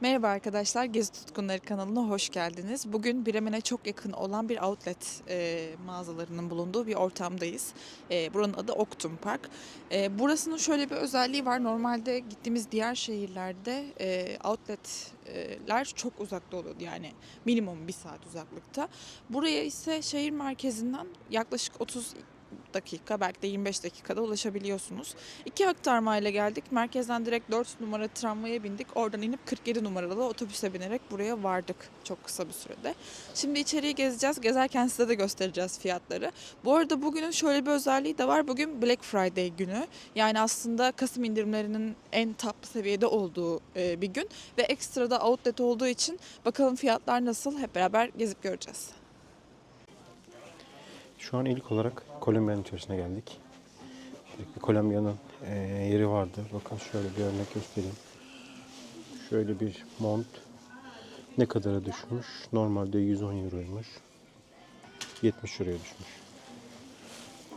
Merhaba arkadaşlar, Gezi Tutkunları kanalına hoş geldiniz. Bugün Bremen'e çok yakın olan bir outlet mağazalarının bulunduğu bir ortamdayız. Buranın adı Oktum Park. Burasının şöyle bir özelliği var. Normalde gittiğimiz diğer şehirlerde outletler çok uzakta oluyordu. Yani minimum bir saat uzaklıkta. Buraya ise şehir merkezinden yaklaşık 30 dakika belki de 25 dakikada ulaşabiliyorsunuz. 2 aktarmayla geldik. Merkezden direkt 4 numara tramvaya bindik. Oradan inip 47 numaralı otobüse binerek buraya vardık çok kısa bir sürede. Şimdi içeriği gezeceğiz. Gezerken size de göstereceğiz fiyatları. Bu arada bugünün şöyle bir özelliği de var. Bugün Black Friday günü. Yani aslında Kasım indirimlerinin en top seviyede olduğu bir gün. Ve ekstra da outlet olduğu için bakalım fiyatlar nasıl, hep beraber gezip göreceğiz. Şu an ilk olarak Kolombiya'nın içerisine geldik. Kolombiya'nın yeri vardı. Bakın şöyle bir örnek göstereyim. Şöyle bir mont ne kadara düşmüş? Normalde 110 euroymuş. 70 euroya düşmüş.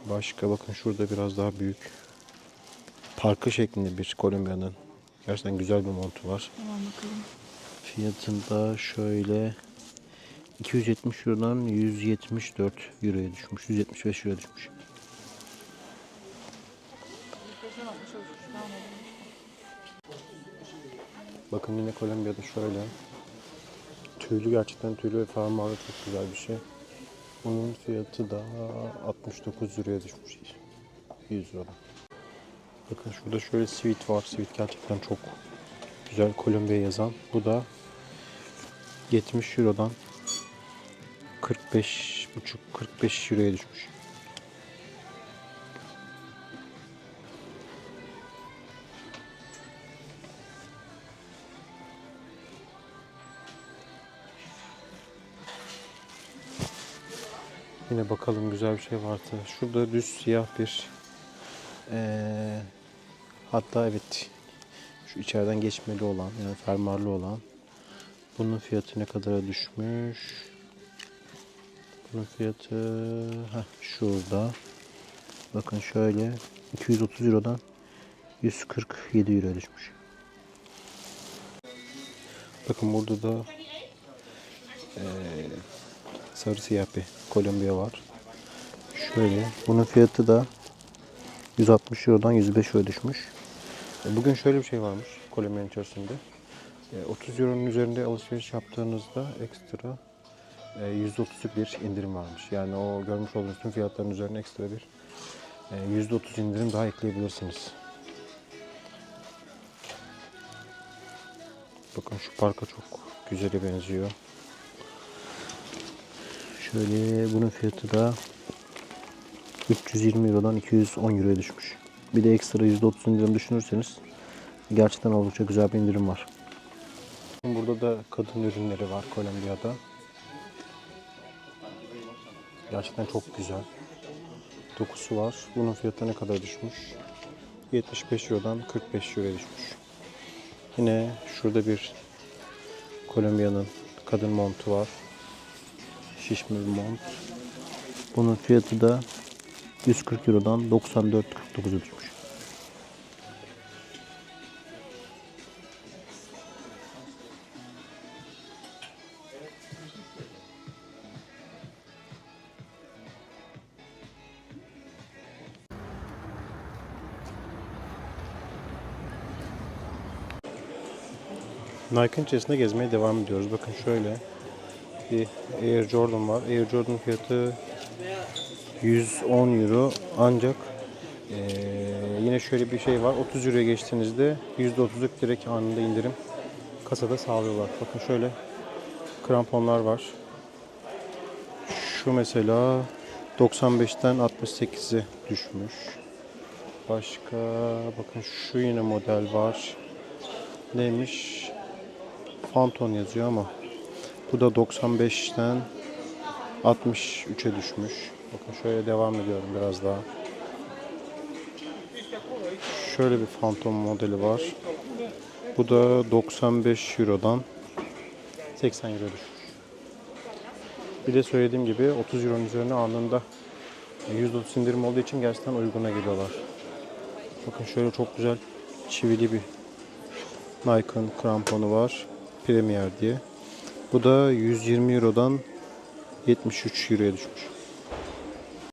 Başka bakın şurada biraz daha büyük. Parkı şeklinde bir Kolombiya'nın gerçekten güzel bir montu var. Tamam bakalım. Fiyatında şöyle 270 eurodan 174 euroya düşmüş. 175 euroya düşmüş. Bakın yine Kolombiya'da şöyle. Tüylü, gerçekten tüylü ve fermuarlı çok güzel bir şey. Bunun fiyatı da 69 euroya düşmüş. 100 euro. Bakın şurada şöyle sweat var. Sweat gerçekten çok güzel, Kolombiya yazan. Bu da 70 eurodan 45 euroya düşmüş. Yine bakalım güzel bir şey vardı. Şurada düz siyah bir hatta evet şu içeriden geçmeli olan, yani fermuarlı olan. Bunun fiyatı ne kadara düşmüş? Bunun fiyatı şurada. Bakın şöyle 230 eurodan 147 euro düşmüş. Bakın burada da sarı siyah bir Kolombiya var. Şöyle bunun fiyatı da 160 eurodan 105 euro düşmüş. Bugün şöyle bir şey varmış Kolombiya'nın içerisinde. 30 euronun üzerinde alışveriş yaptığınızda ekstra %30'luk bir indirim varmış. Yani o görmüş olduğunuz tüm fiyatların üzerine ekstra bir %30 indirim daha ekleyebilirsiniz. Bakın şu parka çok güzele benziyor. Şöyle bunun fiyatı da 320 eurodan 210 euroya düşmüş. Bir de ekstra %30 indirim düşünürseniz gerçekten oldukça güzel bir indirim var. Burada da kadın ürünleri var Kolombiya'da. Gerçekten çok güzel. Dokusu var. Bunun fiyatı ne kadar düşmüş? 75 eurodan 45 euroya düşmüş. Yine şurada bir Kolombiya'nın kadın montu var. Şişme bir mont. Bunun fiyatı da 140 eurodan 94,49'a düşmüş. Nike'ın içerisinde gezmeye devam ediyoruz. Bakın şöyle bir Air Jordan var. Air Jordan fiyatı 110 euro, ancak yine şöyle bir şey var. 30 euroya geçtiğinizde %30'luk direkt anında indirim kasada sağlıyorlar. Bakın şöyle kramponlar var. Şu mesela 95'ten 68'e düşmüş. Başka bakın şu yine model var. Neymiş? Phantom yazıyor ama bu da 95'ten 63'e düşmüş. Bakın şöyle devam ediyorum biraz daha. Şöyle bir Phantom modeli var. Bu da 95 eurodan 80 euro düşmüş. Bir de söylediğim gibi 30 euronun üzerine anında %30 indirim olduğu için gerçekten uyguna geliyorlar. Bakın şöyle çok güzel çivili bir Nike'ın kramponu var. Premier diye. Bu da 120 Euro'dan 73 Euro'ya düşmüş.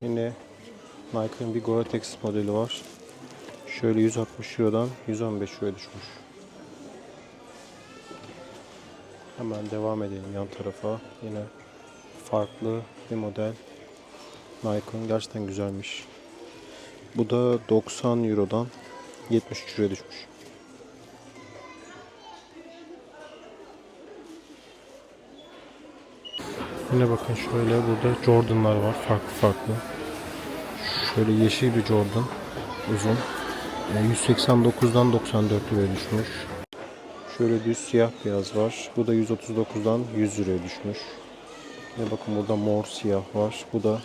Yine Nike'ın bir Gore-Tex modeli var. Şöyle 160 Euro'dan 115 Euro'ya düşmüş. Hemen devam edelim yan tarafa. Yine farklı bir model. Nike'ın gerçekten güzelmiş. Bu da 90 Euro'dan 73 Euro'ya düşmüş. Yine bakın şöyle burada Jordan'lar var. Farklı farklı. Şöyle yeşil bir Jordan. Uzun. 189'dan 94 liraya düşmüş. Şöyle düz siyah beyaz var. Bu da 139'dan 100 liraya düşmüş. Yine bakın burada mor siyah var. Bu da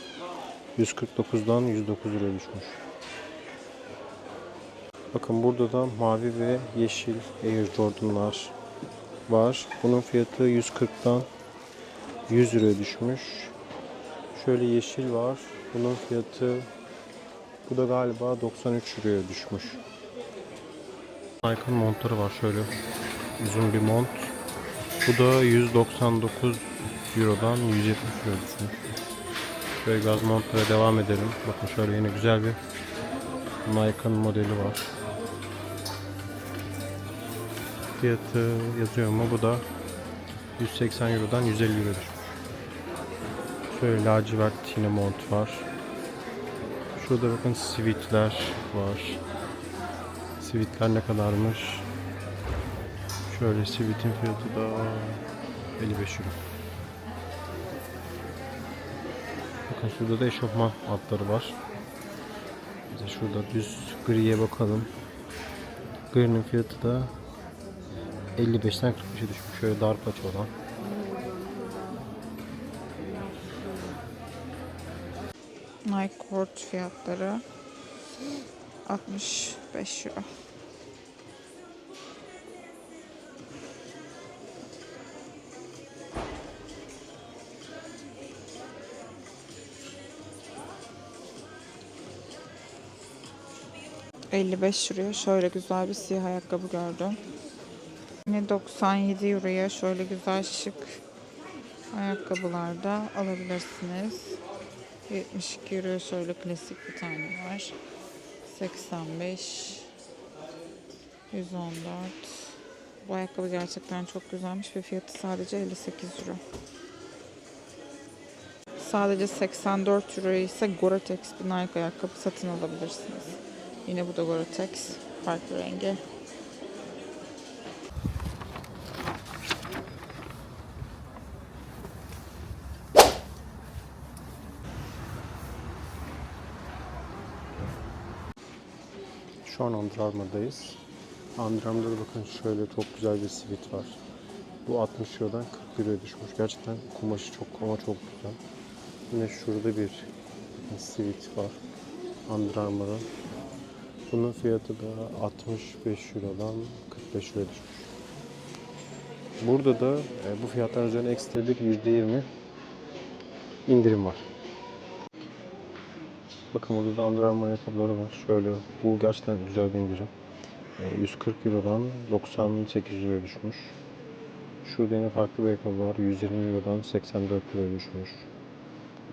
149'dan 109 liraya düşmüş. Bakın burada da mavi ve yeşil Air Jordan'lar var. Bunun fiyatı 140'dan 100 liraya düşmüş. Şöyle yeşil var. Bunun fiyatı bu da galiba 93 liraya düşmüş. Nike'ın montları var şöyle. Uzun bir mont. Bu da 199 Euro'dan 170 Euro düşmüş. Şöyle gaz montlara devam edelim. Bakın şöyle yine güzel bir Nike'ın modeli var. Fiyatı yazıyor mu? Bu da 180 Euro'dan 150 Euro düşmüş. Şöyle lacivert yine mont var. Şurada bakın sivitler var. Sivitler ne kadarmış? Şöyle sivitin fiyatı da 55 Euro. Bakın şurada da eşofman altları var. Bize şurada düz griye bakalım. Gri'nin fiyatı da 55'ten 45'e düşmüş. Şöyle dar paça olan. Nike Court fiyatları 65 euro. €55 şöyle güzel bir siyah ayakkabı gördüm. Yine 97 euroya şöyle güzel şık ayakkabılarda alabilirsiniz. 72 euro şöyle klasik bir tane var. 85, 114. Bu ayakkabı gerçekten çok güzelmiş ve fiyatı sadece 58 euro. Sadece 84 euro ise Gore-Tex bir Nike ayakkabı satın alabilirsiniz. Yine bu da Gore-Tex, farklı rengi. Şu an Under Armour'dayız. Under Armour'da bakın şöyle çok güzel bir sivit var. Bu 60 Euro'dan 40 Euro'ya düşmüş. Gerçekten kumaşı çok ama çok güzel. Yine şurada bir sivit var. Under Armour'ın. Bunun fiyatı da 65 Euro'dan 45 Euro'ya düşmüş. Burada da bu fiyatlar üzerine ekstra bir %20 indirim var. Bakın burada da Under Armour ayakkabıları var. Şöyle bu gerçekten güzel bir indirim. 140 Euro'dan 98 Euro'ya düşmüş. Şurada yine farklı bir ayakkabı var. 120 Euro'dan 84 Euro'ya düşmüş.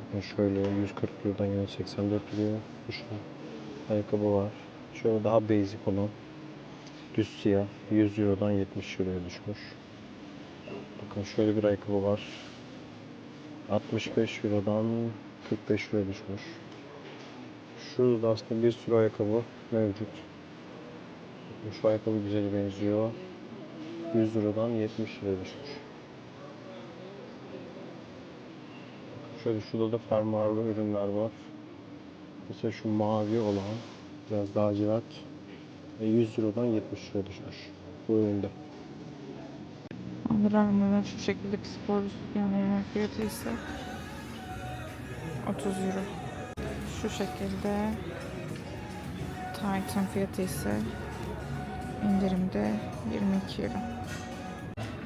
Bakın şöyle 140 Euro'dan yine 84 Euro'ya düşmüş. Ayakkabı var. Şöyle daha basic olan düz siyah 100 Euro'dan 70 Euro'ya düşmüş. Bakın şöyle bir ayakkabı var. 65 Euro'dan 45 Euro'ya düşmüş. Şurada aslında bir sürü ayakkabı mevcut. Şu ayakkabı güzel benziyor. 100 Euro'dan 70 liraya düşmüş. Şöyle şurada da fermuarlı ürünler var. Mesela şu mavi olan biraz lacivert 100 Euro'dan 70 liraya düşmüş bu üründe. Under Armour'ın şu şekilde bir spor yani fiyatı ise 30 euro. Şu şekilde Titan fiyatı ise indirimde 22 euro.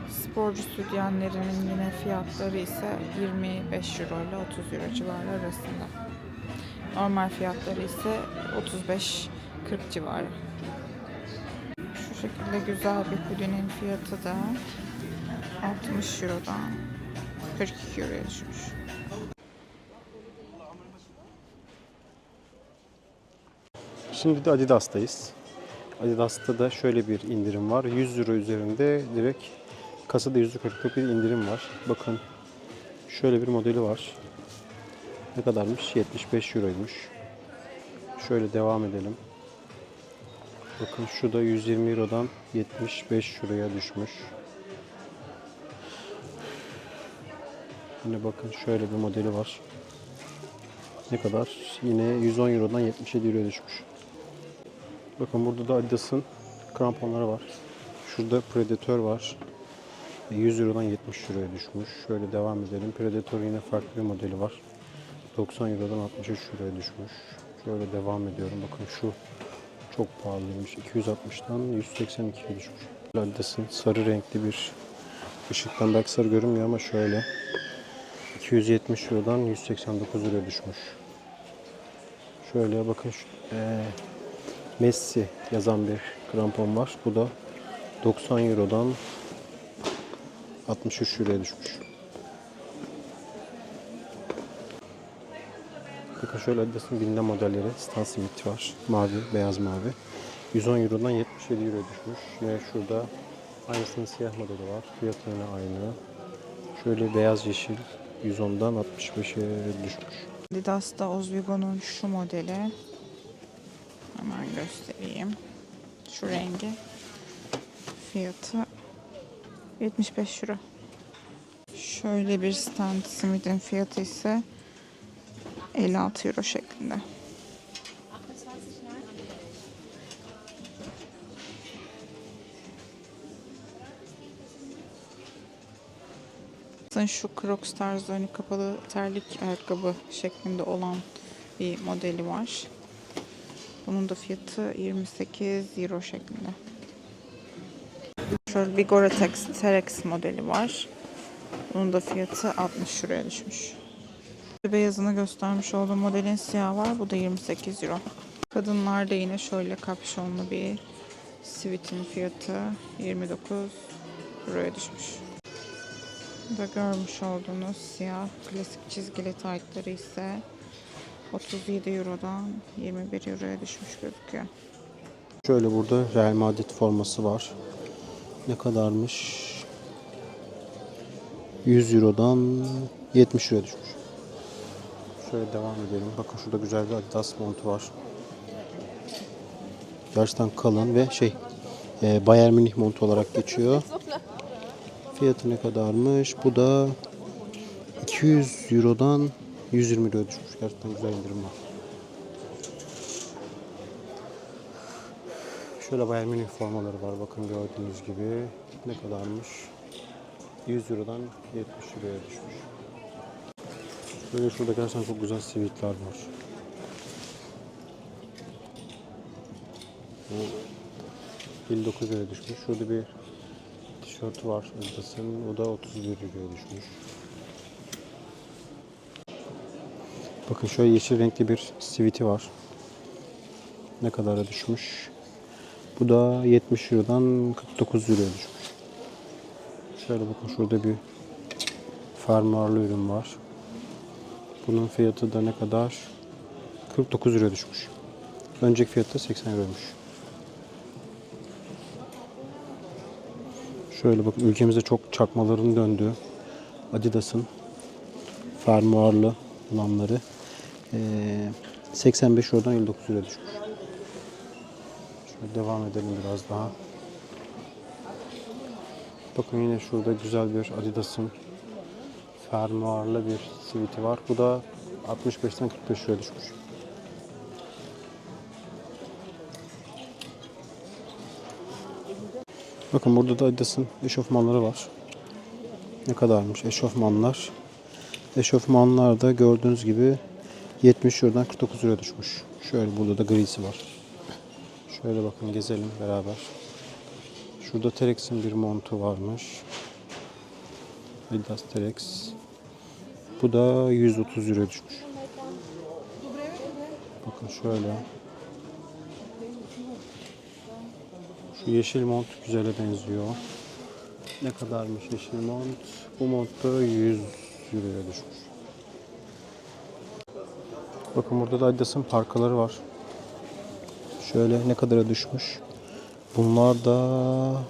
Sporcu sütyenlerinin yine fiyatları ise 25 euro ile 30 euro civarı arasında. Normal fiyatları ise 35-40 civarı. Şu şekilde güzel bir hoodie'nin fiyatı da 60 Euro'dan 42 Euro'ya düşmüş. Şimdi de Adidas'tayız. Adidas'ta da şöyle bir indirim var. 100 euro üzerinde direkt kasada %40'lık bir indirim var. Bakın şöyle bir modeli var. Ne kadarmış? 75 euroymuş. Şöyle devam edelim. Bakın şu da 120 eurodan 75 euroya düşmüş. Yine bakın şöyle bir modeli var. Ne kadar? Yine 110 eurodan 77 euroya düşmüş. Bakın burada da Adidas'ın kramponları var. Şurada Predator var. 100 eurodan 70 euroya düşmüş. Şöyle devam edelim. Predator yine farklı bir modeli var. 90 eurodan 63 euroya düşmüş. Şöyle devam ediyorum. Bakın şu çok pahalıymış. 260'dan 182'ye düşmüş. Adidas'ın sarı renkli bir ışıktan belki sarı görünmüyor ama şöyle 270 eurodan 189 euroya düşmüş. Şöyle bakın Messi yazan bir krampon var. Bu da 90 eurodan 63 euroya düşmüş. Bakın şöyle Adidas'ın bilinen modelleri Stan Smith var. Mavi, beyaz mavi. 110 eurodan 77 euroya düşmüş. Yine şurada aynısının siyah modeli var. Fiyatı yine aynı. Şöyle beyaz yeşil 110'dan 65'e düşmüş. Adidas'ta Ozwego'nun şu modeli. Hemen göstereyim. Şu rengi. Fiyatı 75 euro. Şöyle bir Stan Smith'in fiyatı ise 56 euro şeklinde. Şu Crocs tarzı önü kapalı terlik ayakkabı şeklinde olan bir modeli var. Bunun da fiyatı 28 euro şeklinde. Şöyle bir Gore-Tex Terex modeli var. Bunun da fiyatı 60 euroya düşmüş. Beyazını göstermiş olduğum modelin siyahı var. Bu da 28 euro. Kadınlarda yine şöyle kapşonlu bir sivitin fiyatı 29 euroya düşmüş. Burada görmüş olduğunuz siyah klasik çizgili taytları ise 37 eurodan 21 euroya düşmüş gözüküyor. Şöyle burada Real Madrid forması var. Ne kadarmış? 100 eurodan 70 euroya düşmüş. Şöyle devam edelim. Bakın şurada güzel bir Adidas montu var. Gerçekten kalın ve Bayern Münih montu olarak geçiyor. Fiyatı ne kadarmış? Bu da 200 eurodan 120 euroya düşmüş. Gerçekten güzel indirim var. Şöyle Bayern Münih formaları var. Bakın gördüğünüz gibi ne kadarmış? 100 eurodan 70 euroya düşmüş. Böyle şurada gerçekten çok güzel sivitler var. Bu 59 liraya düşmüş. Şurada bir tişörtü var Adidas'ın. O da 31 liraya düşmüş. Bakın şöyle yeşil renkli bir siviti var. Ne kadara düşmüş? Bu da 70 Euro'dan 49 Euro'ya düşmüş. Şöyle bakın şurada bir fermuarlı ürün var. Bunun fiyatı da ne kadar? 49 Euro'ya düşmüş. Önceki fiyatı 80 Euro'ymuş. Şöyle bakın ülkemizde çok çakmaların döndüğü Adidas'ın fermuarlı olanları 85 Euro'dan 59 Euro'ya düşmüş. Şöyle devam edelim biraz daha. Bakın yine şurada güzel bir Adidas'ın fermuarlı bir siviti var. Bu da 65'ten 45 Euro'ya düşmüş. Bakın burada da Adidas'ın eşofmanları var. Ne kadarmış eşofmanlar? Eşofmanlar da gördüğünüz gibi 70 Euro'dan 49 Euro'ya düşmüş. Şöyle burada da grisi var. Şöyle bakın gezelim beraber. Şurada Terex'in bir montu varmış. Adidas Terex. Bu da 130 Euro'ya düşmüş. Bakın şöyle. Şu yeşil mont güzele benziyor. Ne kadarmış yeşil mont? Bu montta 100 euroya düşmüş. Bakın burada da Adidas'ın parkaları var. Şöyle ne kadara düşmüş? Bunlar da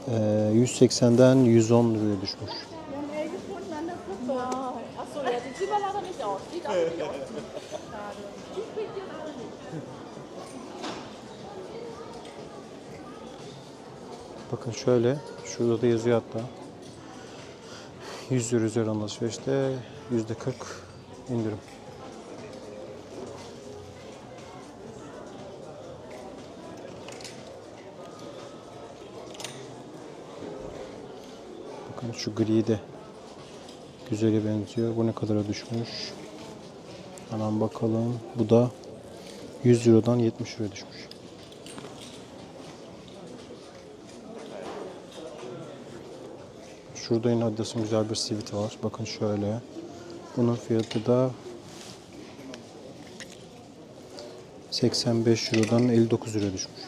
180'den 110 liraya düşmüş. Achso, ja, die sieht man leider nicht aus. Sieht aber nicht aus. Schade. Die kriegt ihr alle nicht. Bakın şöyle, şurada da yazıyor hatta. 100 euro üzeri alışverişte %40 indirim. Bakın şu gri de güzele benziyor. Bu ne kadara düşmüş? Hemen bakalım. Bu da 100 Euro'dan 70 Euro'ya düşmüş. Şurada yine Adidas'ın güzel bir siviti var. Bakın şöyle. Bunun fiyatı da 85 Euro'dan 59 Euro'ya düşmüş.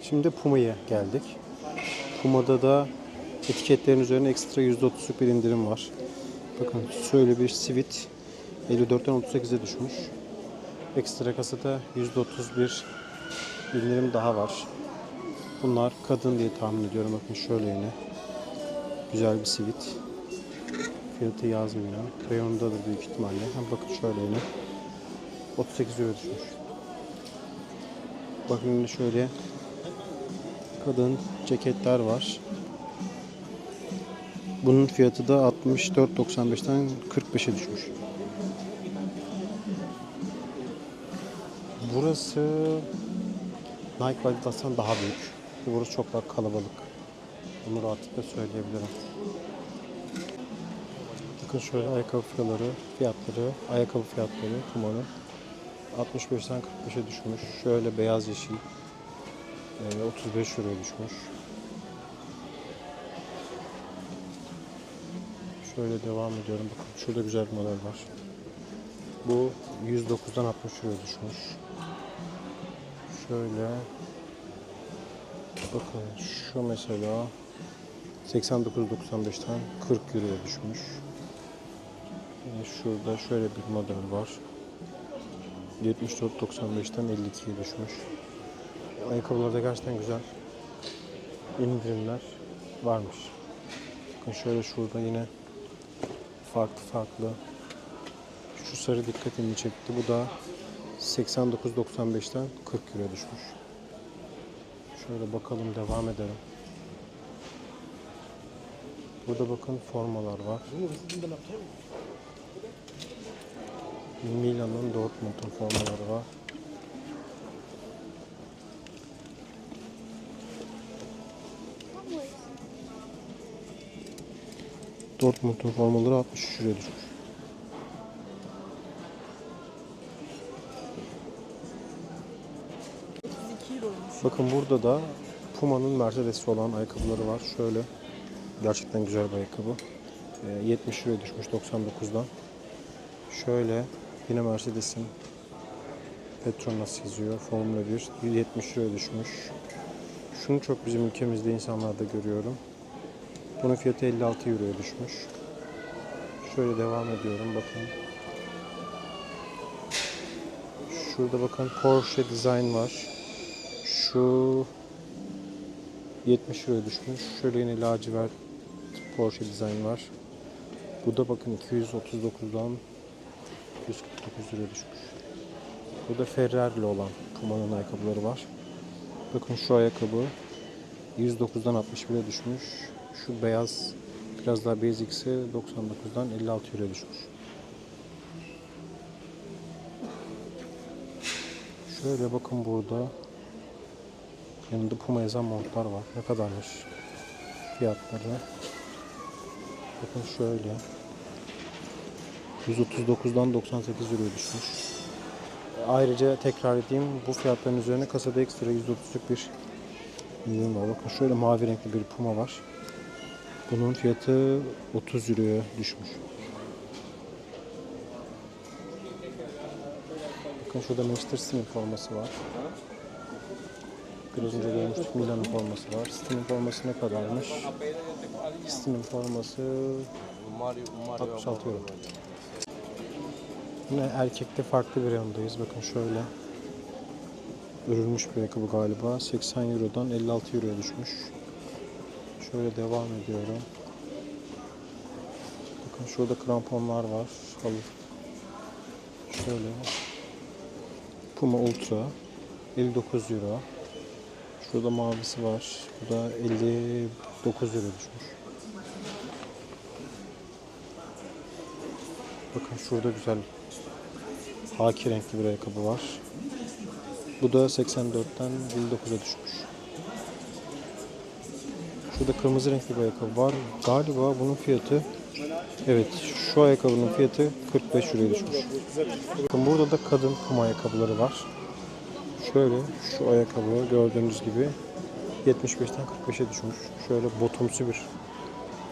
Şimdi Puma'ya geldik. Puma'da da etiketlerin üzerine ekstra %30'luk bir indirim var. Bakın şöyle bir sivit 54'ten 38'e düşmüş. Ekstra kasada %31 indirim daha var. Bunlar kadın diye tahmin ediyorum. Bakın şöyle yine. Güzel bir sivit. Fiyatı yazmıyor. Reyonda da büyük ihtimalle. Bakın şöyle yine. 38 euro düşmüş. Bakın yine şöyle kadın ceketler var. Bunun fiyatı da 64.95'ten 45'e düşmüş. Burası Nike ve Adidas'tan daha büyük. Burası çok daha kalabalık. Bunu rahatlıkla söyleyebilirim. Bakın şöyle ayakkabı fiyatları Puma'nın 65'ten 45'e düşmüş. Şöyle beyaz yeşil 35 euroya düşmüş. Şöyle devam ediyorum. Bakın şurada güzel bir model var. Bu 109'dan 60 euroya düşmüş. Şöyle bakın şu mesela 89.95'ten 40 euroya düşmüş. Şurada şöyle bir model var. 74.95'ten 52'ye düşmüş. Ayakkabılarda gerçekten güzel indirimler varmış. Bakın şöyle şurada yine farklı. Şu sarı dikkatimi çekti. Bu da 89.95'ten 40 euroya düşmüş. Şöyle bakalım, devam edelim. Burada bakın formalar var. Milan'ın Dortmund'un formaları var. Dortmund'un formaları 63 liraya düşmüş. Bakın burada da Puma'nın Mercedes'i olan ayakkabıları var. Şöyle gerçekten güzel bir ayakkabı. 70 liraya düşmüş 99'dan. Şöyle yine Mercedes'in Petronas yazıyor. Formula 1 170 liraya düşmüş. Şunu çok bizim ülkemizde insanlarda görüyorum. Bunun fiyatı 56 euroya düşmüş. Şöyle devam ediyorum, bakın. Şurada bakın Porsche Design var. Şu 70 euroya düşmüş. Şöyle yine lacivert Porsche Design var. Bu da bakın 239'dan 149 liraya düşmüş. Burada Ferrari'li olan Puma'nın ayakkabıları var. Bakın şu ayakkabı 109'dan 61'e düşmüş. Şu beyaz biraz daha basic'si 99'dan 56 euroya düşmüş. Şöyle bakın burada yanında Puma yazan montlar var. Ne kadarmış fiyatları? Bakın şöyle. 139'dan 98 euroya düşmüş. Ayrıca tekrar edeyim, bu fiyatların üzerine kasada ekstra %30'luk bir indirim var. Bakın şöyle mavi renkli bir Puma var. Bunun fiyatı 30 euroya düşmüş. Bakın şurada Manchester City'nin forması var. Biraz önce görmüştük, Milan'ın forması var. City'nin forması ne kadarmış? City'nin forması 66 euro. Yine erkekte farklı bir reyondayız. Bakın şöyle. Örülmüş bir ayakkabı galiba. 80 Euro'dan 56 Euro'ya düşmüş. Şöyle devam ediyorum. Bakın şurada kramponlar var. Halı. Şöyle. Puma Ultra. 59 Euro. Şurada mavisi var. Bu da 59 Euro düşmüş. Bakın şurada güzel haki renkli bir ayakkabı var. Bu da 84'ten 59'a düşmüş. Şurada kırmızı renkli bir ayakkabı var. Galiba bunun fiyatı, evet, şu ayakkabının fiyatı 45 euroya düşmüş. Bakın burada da kadın Puma ayakkabıları var. Şöyle şu ayakkabı gördüğünüz gibi 75'ten 45'e düşmüş. Şöyle botumsu bir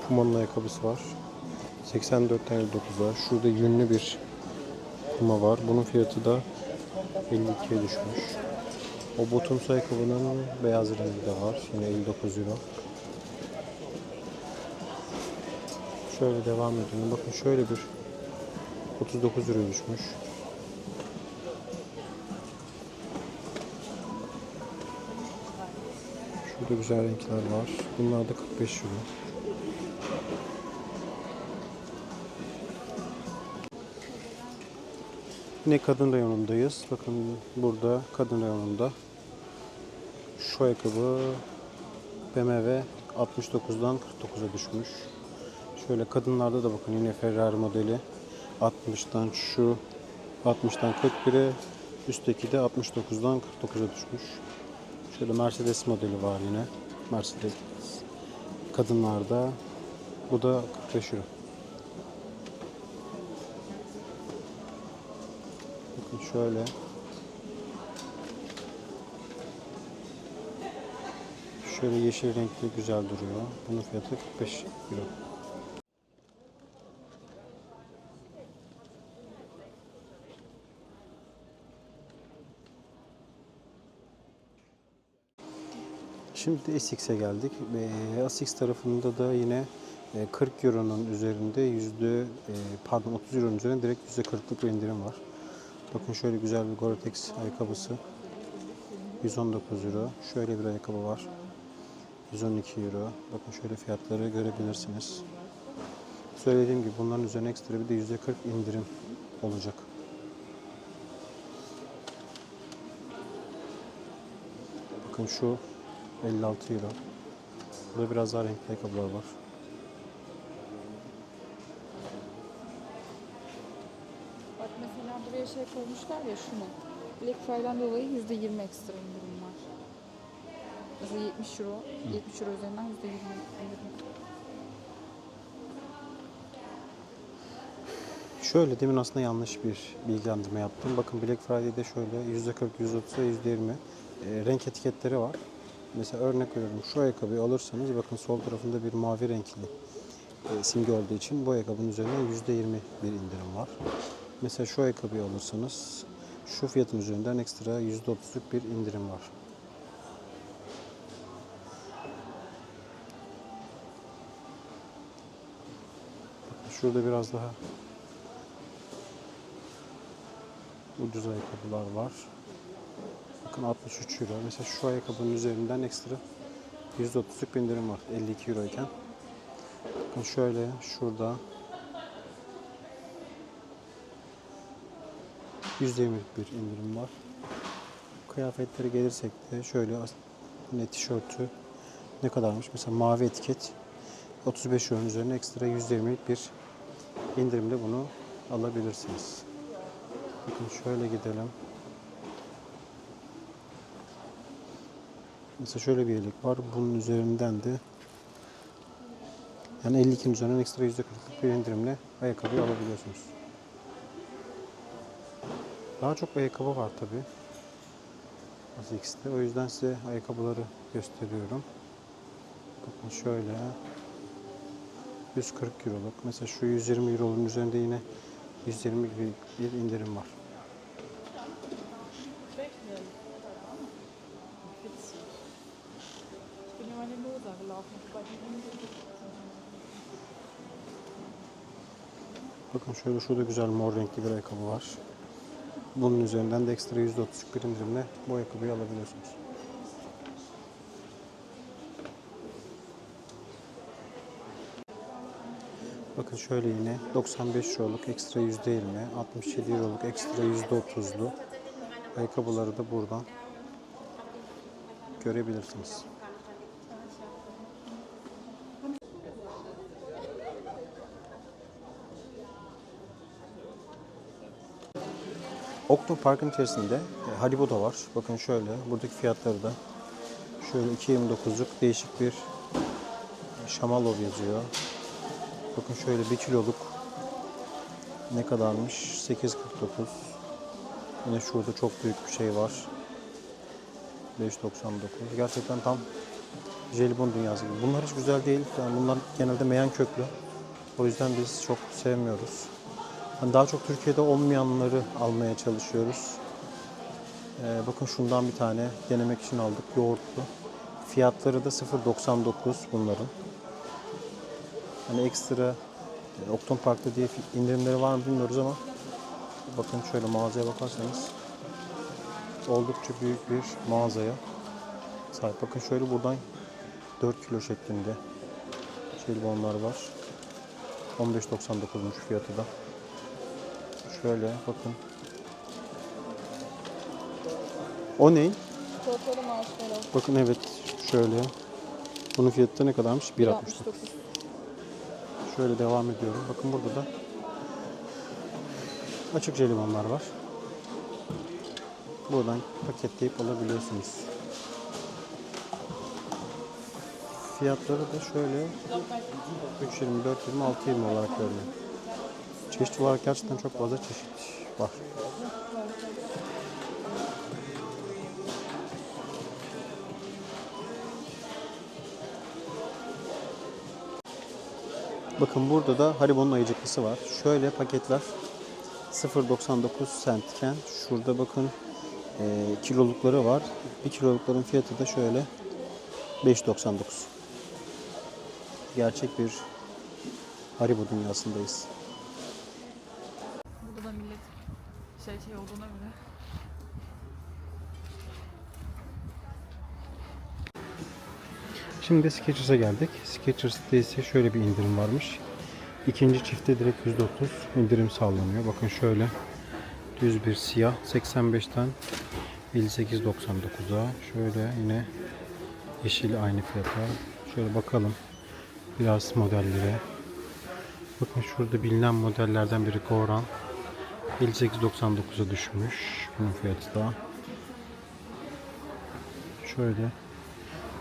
Puma'nın ayakkabısı var. 84'ten 59'a. Şurada yünlü bir Puma var. Bunun fiyatı da 52'ye düşmüş. O botumsu ayakkabının beyaz rengi de var. Yine 59 euro. Şöyle devam edelim. Bakın şöyle bir 39 euro düşmüş. Şurada güzel renkler var. Bunlar da 45 euro. Yine kadın reyonundayız. Bakın burada kadın reyonunda şu ayakkabı BMW 69'dan 49'a düşmüş. Şöyle kadınlarda da bakın yine Ferrari modeli 60'tan 41'e, üstteki de 69'dan 49'a düşmüş. Şöyle Mercedes modeli var yine. Mercedes kadınlarda. Bu da 45 euro. Bakın şöyle. Şöyle yeşil renkli güzel duruyor. Bunun fiyatı 45 euro. Şimdi de Essex'e geldik. Essex tarafında da yine 40 euronun üzerinde 30 euronun üzerinde direkt %40'lık bir indirim var. Bakın şöyle güzel bir Gore-Tex ayakkabısı 119 euro. Şöyle bir ayakkabı var 112 euro. Bakın şöyle fiyatları görebilirsiniz. Söylediğim gibi bunların üzerine ekstra bir de %40 indirim olacak. Bakın şu 56 euro. Burada biraz daha renkli ayakkabılar var. Bak mesela buraya şey koymuşlar ya, şunu. Black Friday'den dolayı %20 ekstra indirim var. Mesela 70 euro, 70 euro üzerinden %20 indirim. Şöyle demin aslında yanlış bir bilgilendirme yaptım. Bakın Black Friday'de şöyle %40, %30 ve %20 renk etiketleri var. Mesela örnek veriyorum, şu ayakkabıyı alırsanız bakın sol tarafında bir mavi renkli simge olduğu için bu ayakkabının üzerine %20 bir indirim var. Mesela şu ayakkabıyı alırsanız şu fiyatın üzerinden ekstra %30'luk bir indirim var. Bakın şurada biraz daha ucuz ayakkabılar var. Bakın 63 euro. Mesela şu ayakkabının üzerinden ekstra %30'luk bir indirim var. 52 euro iken. Bakın şöyle şurada %20'lik bir indirim var. Kıyafetlere gelirsek de şöyle yine tişörtü ne kadarmış? Mesela mavi etiket 35 euronun üzerine ekstra %20'lik bir indirimle bunu alabilirsiniz. Bakın şöyle gidelim. Mesela şöyle bir yelek var. Bunun üzerinden de Yani 52'nin üzerinden ekstra %40'lık bir indirimle ayakkabıyı alabiliyorsunuz. Daha çok ayakkabı var tabi. ASICS'te. O yüzden size ayakkabıları gösteriyorum. Bakın şöyle. 140 euroluk. Mesela şu 120 eurolun üzerinde yine 120 gibi bir indirim var. Wechseln. Witzig. Ich bin über den Loser gelaufen. Bei diesem Bakın şöyle şurada güzel mor renkli bir ayakkabı var. Bunun üzerinden de ekstra %30 bir indirimle bu ayakkabıyı alabiliyorsunuz. Bakın şöyle yine 95 euroluk ekstra %20, 67 euroluk ekstra %30'lu ayakkabıları da buradan görebilirsiniz. Oktopark'ın içerisinde Haribo da var. Bakın şöyle buradaki fiyatları da şöyle 2.29'luk değişik bir Şamalov yazıyor. Bakın şöyle 1 kiloluk ne kadarmış? 8.49. Yine şurada çok büyük bir şey var. 5.99. Gerçekten tam jelibon dünyası gibi. Bunlar hiç güzel değil. Yani bunlar genelde meyan köklü. O yüzden biz çok sevmiyoruz. Yani daha çok Türkiye'de olmayanları almaya çalışıyoruz. Bakın şundan bir tane denemek için aldık. Yoğurtlu. Fiyatları da 0.99 bunların. Hani ekstra Oktopark'ta diye indirimleri var mı bilmiyoruz ama bakın şöyle mağazaya bakarsanız oldukça büyük bir mağazaya sahip. Bakın şöyle buradan 4 kilo şeklinde jelibonlar var. 15.99'muş fiyatı da. Şöyle bakın. O ne? Çikolatalı marshmallow. Bakın evet şöyle. Bunun fiyatı da ne kadarmış? 1.69. Şöyle devam ediyorum. Bakın burada da açık jelibonlar var. Buradan paketleyip alabiliyorsunuz. Fiyatları da şöyle 3.24, 26, 20 olarak görünüyor. Çeşit olarak gerçekten çok fazla çeşit var. Bakın burada da Haribo'nun ayıcıklısı var. Şöyle paketler 0.99 centken şurada bakın kilolukları var. 1 kilolukların fiyatı da şöyle 5.99. Gerçek bir Haribo dünyasındayız. Burada da millet şey olduğuna göre. Şimdi de Skechers'a geldik. Skechers'ta ise şöyle bir indirim varmış. İkinci çifte direkt %30 indirim sağlanıyor. Bakın şöyle düz bir siyah 85'ten 58.99'a. Şöyle yine yeşil aynı fiyata. Şöyle bakalım biraz modellere. Bakın şurada bilinen modellerden biri Goran. 58.99'a düşmüş. Bunun fiyatı da. Şöyle.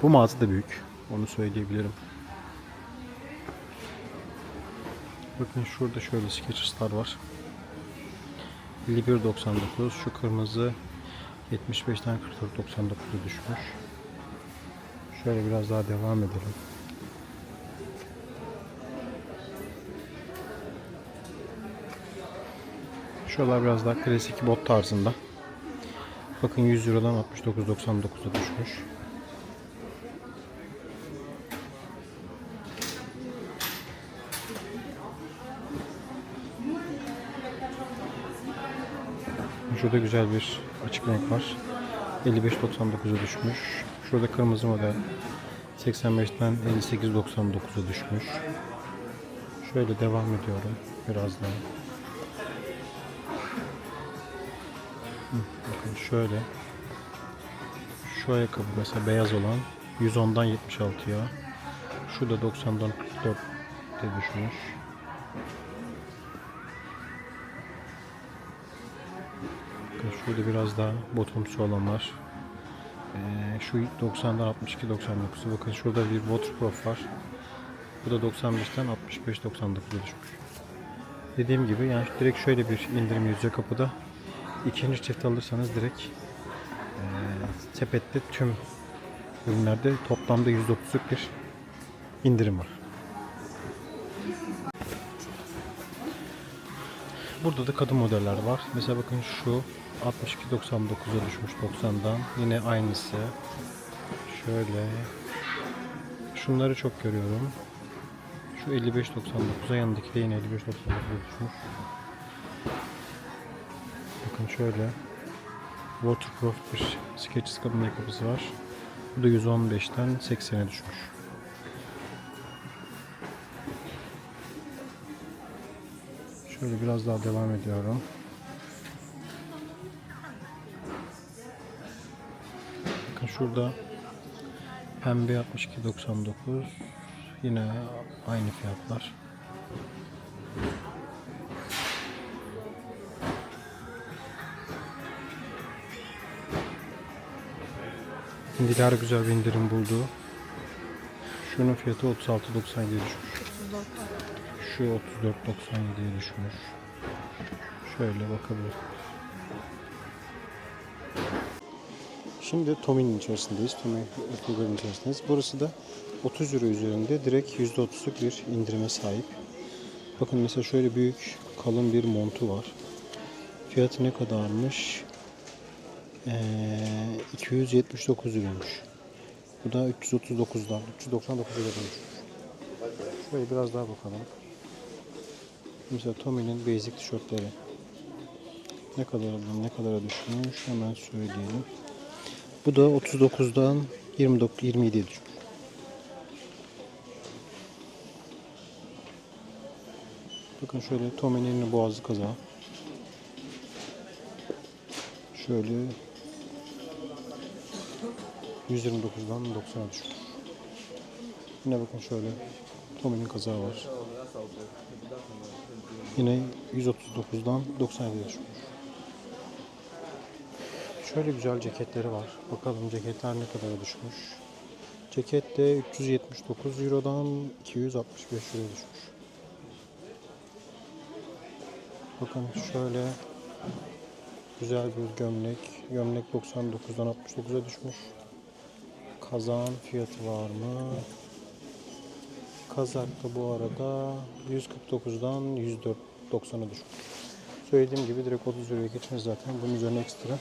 Bu mağaza da büyük. Onu söyleyebilirim. Bakın şurada şöyle Skechers'lar var. 51.99. Şu kırmızı 75'ten 44.99'a düşmüş. Şöyle biraz daha devam edelim. Şuralar biraz daha klasik bot tarzında. Bakın 100 Euro'dan 69.99'a düşmüş. Şurada güzel bir açık renk var. 55.99'a düşmüş. Şurada kırmızı model 85'ten 58.99'a düşmüş. Şöyle devam ediyorum biraz daha. Bakın şöyle. Şu ayakkabı mesela beyaz olan 110'dan 76'ya. Şurada 90'dan 44'e düşmüş. Bakın şurada biraz daha bottomsu olan var. Şu 90'dan 62.99'u. Bakın şurada bir waterproof var. Bu da 95'ten 65.99'a düşmüş. Dediğim gibi yani direkt şöyle bir indirim yazıyor kapıda. İkinci çift alırsanız direkt sepette tüm ürünlerde toplamda %30'luk bir indirim var. Burada da kadın modeller var. Mesela bakın şu 62.99'a düşmüş 90'dan. Yine aynısı. Şöyle. Şunları çok görüyorum. Şu 55.99'a, yanındaki de yine 55.99'a düşmüş. Bakın şöyle. Waterproof bir Skechers kadın ayakkabısı var. Bu da 115'ten 80'e düşmüş. Şöyle biraz daha devam ediyorum. Bakın şurada pembe 62.99, yine aynı fiyatlar. Dilara güzel bir indirim buldu. Şunun fiyatı 36.97'ye düşmüş. Şu 34.97'ye düşmüş. Şöyle bakabilir. Şimdi Tommy'nin içerisindeyiz. Tommy Hilfiger'in içerisindeyiz. Burası da 30 euro üzerinde direkt %30'luk bir indirime sahip. Bakın mesela şöyle büyük kalın bir montu var. Fiyatı ne kadarmış? 279 euroymuş. Bu da 339'dan 399 lira düşmüş. Şöyle biraz daha bakalım. Mesela Tommy'nin basic tişörtleri ne kadara düşmüş hemen söyleyelim. Bu da 39'dan 27'ye düşmüş. Bakın şöyle Tommy'nin boğazlı kazağı. Şöyle 129'dan 90'a düşmüş. Yine bakın şöyle Tommy'nin kazağı var. Yine 139'dan 97'ye düşmüş. Şöyle güzel ceketleri var. Bakalım ceketler ne kadara düşmüş. Ceket de 379 Euro'dan 265 Euro'ya düşmüş. Bakın şöyle güzel bir gömlek. Gömlek 99'dan 69'a düşmüş. Kazağın fiyatı var mı? Kazak da bu arada 149'dan 104.90'a düşmüş. Söylediğim gibi direkt 30 euroya geçmiş zaten. Bunun üzerine ekstra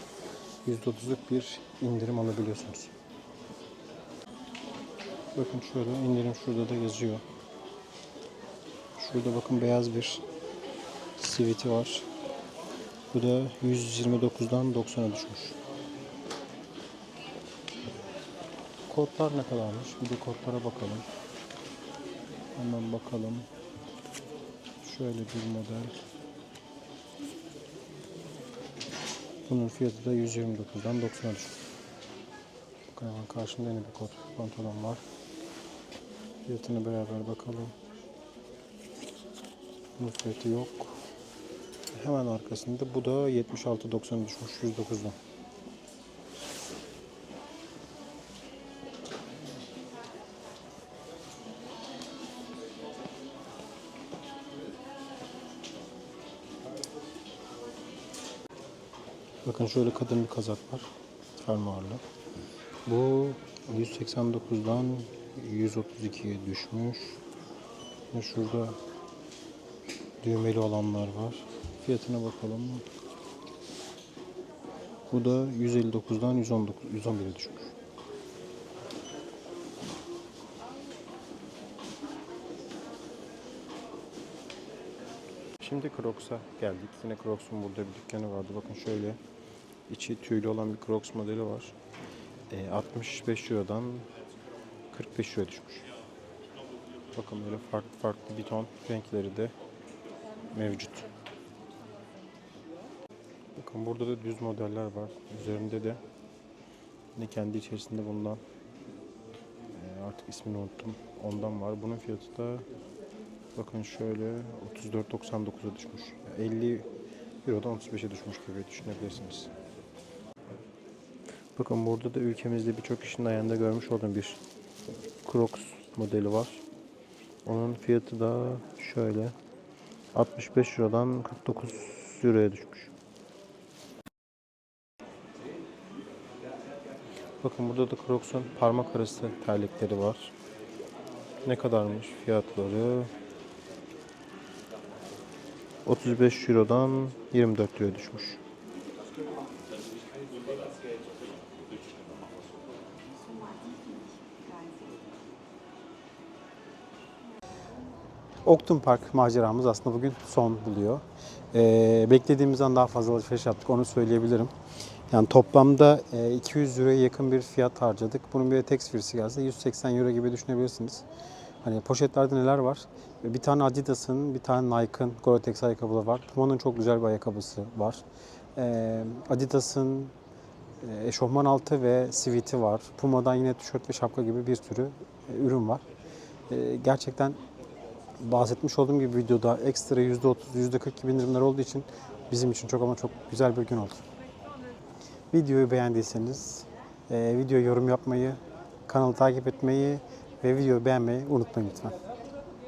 %30'luk bir indirim alabiliyorsunuz. Bakın şöyle indirim şurada da yazıyor. Şurada bakın beyaz bir siviti var. Bu da 129'dan 90'a düşmüş. Kodlar ne kadarmış? Bir de kodlara bakalım. Hemen bakalım. Şöyle bir model. Bunun fiyatı da 129'dan 90'a düşmüş. Bakın hemen karşımda yine bir kot pantolon var. Fiyatını beraber bakalım. Bunun fiyatı yok. Hemen arkasında bu da 76.90'a düşmüş 109'dan. Bakın şöyle kadın bir kazak var. Fermuarlı. Bu 189'dan 132'ye düşmüş. Ve şurada düğmeli olanlar var. Fiyatına bakalım. Bu da 159'dan 111'e düşmüş. Şimdi Crocs'a geldik. Yine Crocs'un burada bir dükkanı vardı. Bakın şöyle içi tüylü olan bir Crocs modeli var. 65 Euro'dan 45 Euro'ya düşmüş. Bakın böyle farklı bir ton renkleri de mevcut. Bakın burada da düz modeller var. Üzerinde de yine kendi içerisinde bulunan artık ismini unuttum. Ondan var. Bunun fiyatı da bakın şöyle 34.99'a düşmüş. 50 Euro'dan 35'e düşmüş gibi düşünebilirsiniz. Bakın burada da ülkemizde birçok kişinin ayağında görmüş olduğum bir Crocs modeli var. Onun fiyatı da şöyle 65 Euro'dan 49 Euro'ya düşmüş. Bakın burada da Crocs'un parmak arası terlikleri var. Ne kadarmış fiyatları? 35 Euro'dan 24 Euro'ya düşmüş. Oktum Park maceramız aslında bugün son buluyor. Beklediğimizden daha fazla alışveriş yaptık, onu söyleyebilirim. Yani toplamda 200 euroya yakın bir fiyat harcadık. Bunun bir de tax free'si gelse 180 euro gibi düşünebilirsiniz. Hani poşetlerde neler var? Bir tane Adidas'ın, bir tane Nike'ın Gore-Tex ayakkabıları var. Puma'nın çok güzel bir ayakkabısı var. Adidas'ın eşofman altı ve siviti var. Puma'dan yine tişört ve şapka gibi bir sürü ürün var. Gerçekten bahsetmiş olduğum gibi videoda ekstra %30, %40 gibi indirimler olduğu için bizim için çok ama çok güzel bir gün oldu. Videoyu beğendiyseniz videoya yorum yapmayı, kanalı takip etmeyi ve videoyu beğenmeyi unutmayın lütfen.